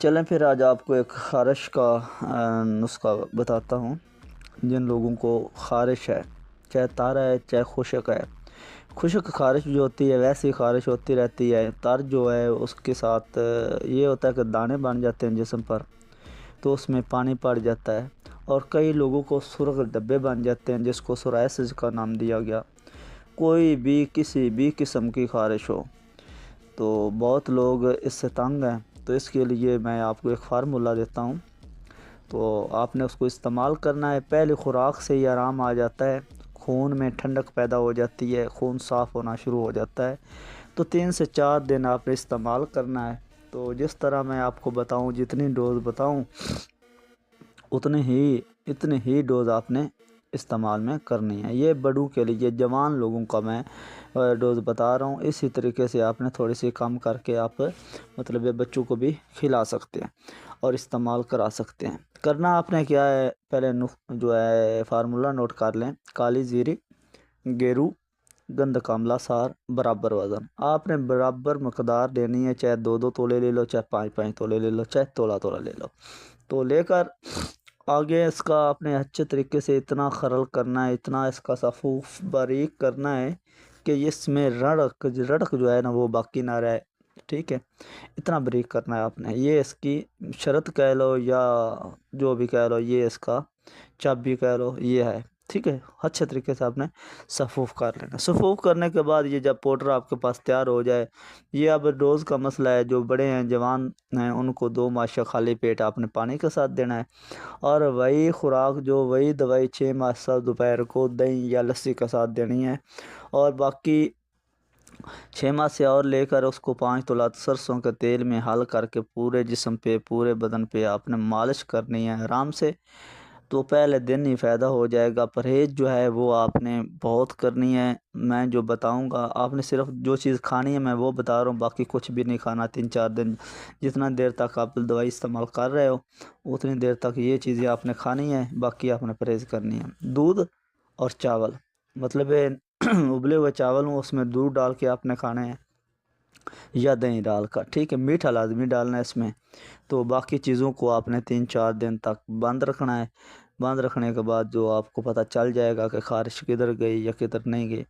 چلیں پھر آج آپ کو ایک خارش کا نسخہ بتاتا ہوں۔ جن لوگوں کو خارش ہے، چاہے تار ہے چاہے خشک ہے، خشک خارش جو ہوتی ہے ویسی خارش ہوتی رہتی ہے، تار جو ہے اس کے ساتھ یہ ہوتا ہے کہ دانے بن جاتے ہیں جسم پر، تو اس میں پانی پڑ جاتا ہے، اور کئی لوگوں کو سرخ دبے بن جاتے ہیں جس کو سورائسس کا نام دیا گیا۔ کوئی بھی کسی بھی قسم کی خارش ہو تو بہت لوگ اس سے تنگ ہیں، تو اس کے لیے میں آپ کو ایک فارمولہ دیتا ہوں، تو آپ نے اس کو استعمال کرنا ہے۔ پہلی خوراک سے ہی آرام آ جاتا ہے، خون میں ٹھنڈک پیدا ہو جاتی ہے، خون صاف ہونا شروع ہو جاتا ہے۔ تو 3 سے 4 دن آپ نے استعمال کرنا ہے۔ تو جس طرح میں آپ کو بتاؤں، جتنی ڈوز بتاؤں اتنی ہی ڈوز آپ نے استعمال میں کرنی ہے۔ یہ بڑوں کے لیے، جوان لوگوں کا میں ڈوز بتا رہا ہوں۔ اسی طریقے سے آپ نے تھوڑی سی کم کر کے آپ مطلب بچوں کو بھی کھلا سکتے ہیں اور استعمال کرا سکتے ہیں۔ کرنا آپ نے کیا ہے، پہلے جو ہے فارمولہ نوٹ کر لیں۔ کالی زیری، گیرو، گند کاملا سار، برابر وزن۔ آپ نے برابر مقدار لینی ہے، چاہے 2 تولے لے لو، چاہے 5 تولے لے لو، چاہے تولا لے لو۔ تو لے کر آگے اس کا آپ نے اچھے طریقے سے اتنا خرل کرنا ہے، اتنا اس کا صفوف باریک کرنا ہے کہ اس میں رڑک جو ہے نا وہ باقی نہ رہے، ٹھیک ہے؟ اتنا باریک کرنا ہے آپ نے۔ یہ اس کی شرط کہہ لو یا جو بھی کہہ لو، یہ اس کا چابی کہہ لو، یہ ہے، ٹھیک ہے؟ اچھے طریقے سے آپ نے صفوف کر لینا۔ صفوف کرنے کے بعد یہ جب پاؤڈر آپ کے پاس تیار ہو جائے، یہ اب ڈوز کا مسئلہ ہے۔ جو بڑے ہیں، جوان ہیں، ان کو 2 ماشا خالی پیٹ آپ نے پانی کے ساتھ دینا ہے، اور وہی خوراک وہی دوائی 6 ماشا دوپہر کو دہی یا لسی کے ساتھ دینی ہے، اور باقی 6 ماہ سے اور لے کر اس کو 5 تولہ سرسوں کے تیل میں حل کر کے پورے جسم پہ، پورے بدن پہ آپ نے مالش کرنی ہے آرام سے۔ تو پہلے دن ہی فائدہ ہو جائے گا۔ پرہیز جو ہے وہ آپ نے بہت کرنی ہے۔ میں جو بتاؤں گا، آپ نے صرف جو چیز کھانی ہے میں وہ بتا رہا ہوں، باقی کچھ بھی نہیں کھانا 3-4 دن۔ جتنا دیر تک آپ دوائی استعمال کر رہے ہو اتنی دیر تک یہ چیزیں آپ نے کھانی ہے، باقی آپ نے پرہیز کرنی ہے۔ دودھ اور چاول، مطلب ابلے ہوئے چاول ہوں، اس میں دودھ ڈال کے آپ نے کھانے ہیں یا دہی ڈال کر، ٹھیک ہے؟ میٹھا لازمی ڈالنا ہے اس میں۔ تو باقی چیزوں کو آپ نے 3-4 دن تک بند رکھنا ہے۔ بند رکھنے کے بعد جو آپ کو پتہ چل جائے گا کہ خارش کدھر گئی یا کدھر نہیں گئی،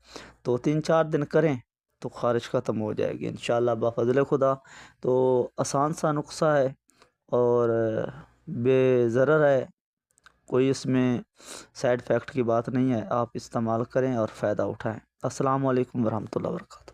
تو 3-4 دن کریں تو خارش ختم ہو جائے گی انشاءاللہ بفضل خدا۔ تو آسان سا نسخہ ہے اور بے ضرر ہے، کوئی اس میں سائیڈ فیکٹ کی بات نہیں ہے۔ آپ استعمال کریں اور فائدہ اٹھائیں۔ السلام علیکم ورحمۃ اللہ وبرکاتہ۔